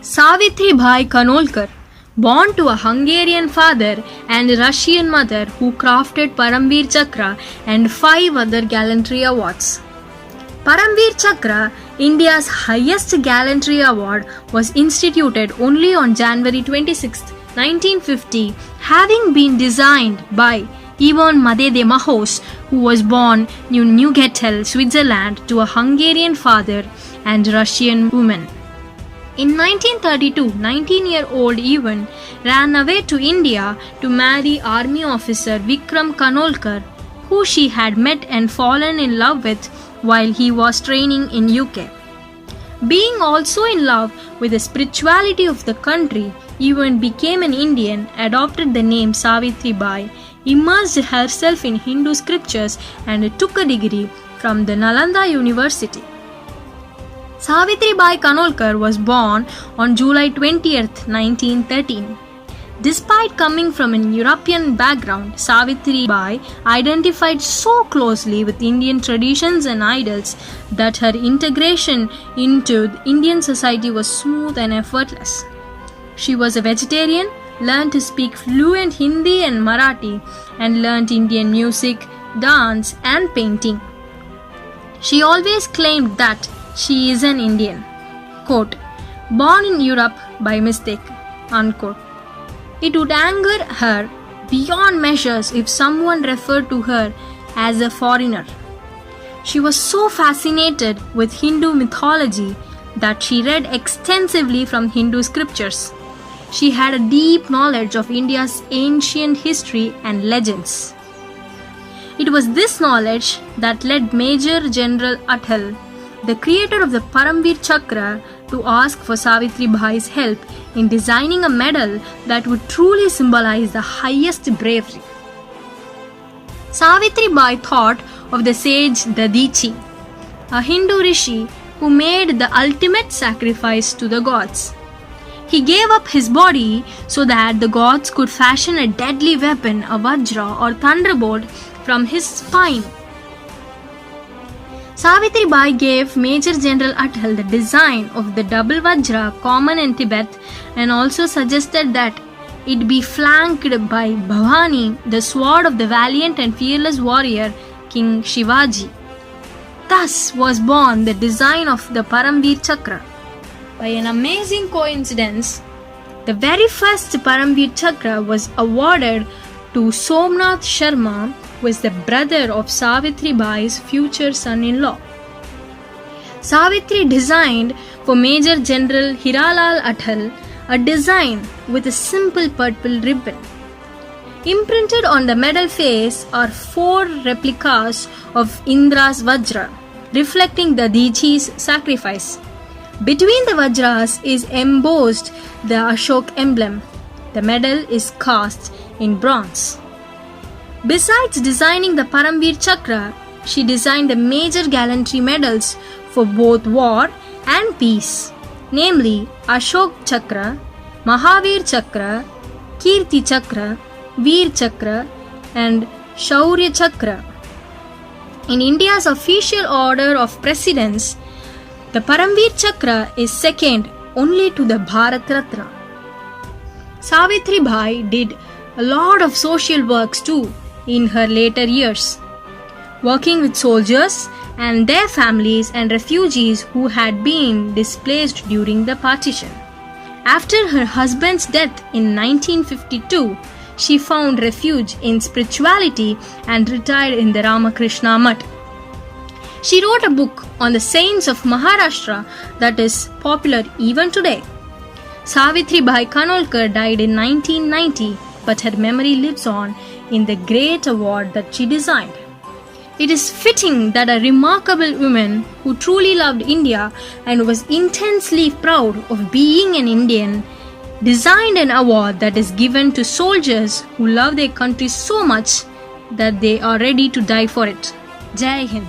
Savitribai Kanolkar, born to a Hungarian father and a Russian mother who crafted Paramveer Chakra and 5 other gallantry awards. Paramveer Chakra, India's highest gallantry award, was instituted only on January 26, 1950, having been designed by Ivan Madede Mahos, who was born in Neuchâtel, Switzerland, to a Hungarian father and Russian woman. In 1932, 19-year-old Ivan ran away to India to marry army officer Vikram Kanolkar, who she had met and fallen in love with while he was training in UK. Being also in love with the spirituality of the country, Ivan became an Indian, adopted the name Savitribai, immersed herself in Hindu scriptures and took a degree from the Nalanda University. Savitribai Kanolkar was born on July 20, 1913. Despite coming from an European background, Savitribai identified so closely with Indian traditions and idols that her integration into Indian society was smooth and effortless. She was a vegetarian, learned to speak fluent Hindi and Marathi, and learned Indian music, dance, and painting. She always claimed that she is an Indian, quote, born in Europe by mistake, unquote. It would anger her beyond measures if someone referred to her as a foreigner. She was so fascinated with Hindu mythology that she read extensively from Hindu scriptures. She had a deep knowledge of India's ancient history and legends. It was this knowledge that led Major General Atal, the creator of the Paramveer Chakra, to ask for Savitribai's help in designing a medal that would truly symbolize the highest bravery. Savitribai thought of the sage Dadichi, a Hindu rishi who made the ultimate sacrifice to the gods. He gave up his body so that the gods could fashion a deadly weapon, a vajra or thunderbolt, from his spine. Savitribai gave Major General Atal the design of the double vajra common in Tibet and also suggested that it be flanked by Bhavani, the sword of the valiant and fearless warrior King Shivaji. Thus was born the design of the Paramveer Chakra. By an amazing coincidence, the very first Paramveer Chakra was awarded to Somnath Sharma, who is the brother of Savitribai's future son-in-law. Savitri designed for Major General Hiralal Atal a design with a simple purple ribbon. Imprinted on the medal face are 4 replicas of Indra's Vajra, reflecting the Dadichi's sacrifice. Between the Vajras is embossed the Ashok emblem. The medal is cast in bronze. Besides designing the Paramveer Chakra, she designed the major gallantry medals for both war and peace, namely Ashok Chakra, Mahavir Chakra, Kirti Chakra, Veer Chakra, and Shaurya Chakra. In India's official order of precedence, the Paramveer Chakra is second only to the Bharat Ratna. Savitribai did a lot of social works too in her later years, working with soldiers and their families and refugees who had been displaced during the partition. After her husband's death in 1952, she found refuge in spirituality and retired in the Ramakrishna Mutt. She wrote a book on the saints of Maharashtra that is popular even today. Savitribai Kanolkar died in 1990, but her memory lives on in the great award that she designed. It is fitting that a remarkable woman who truly loved India and was intensely proud of being an Indian designed an award that is given to soldiers who love their country so much that they are ready to die for it. Jai Hind.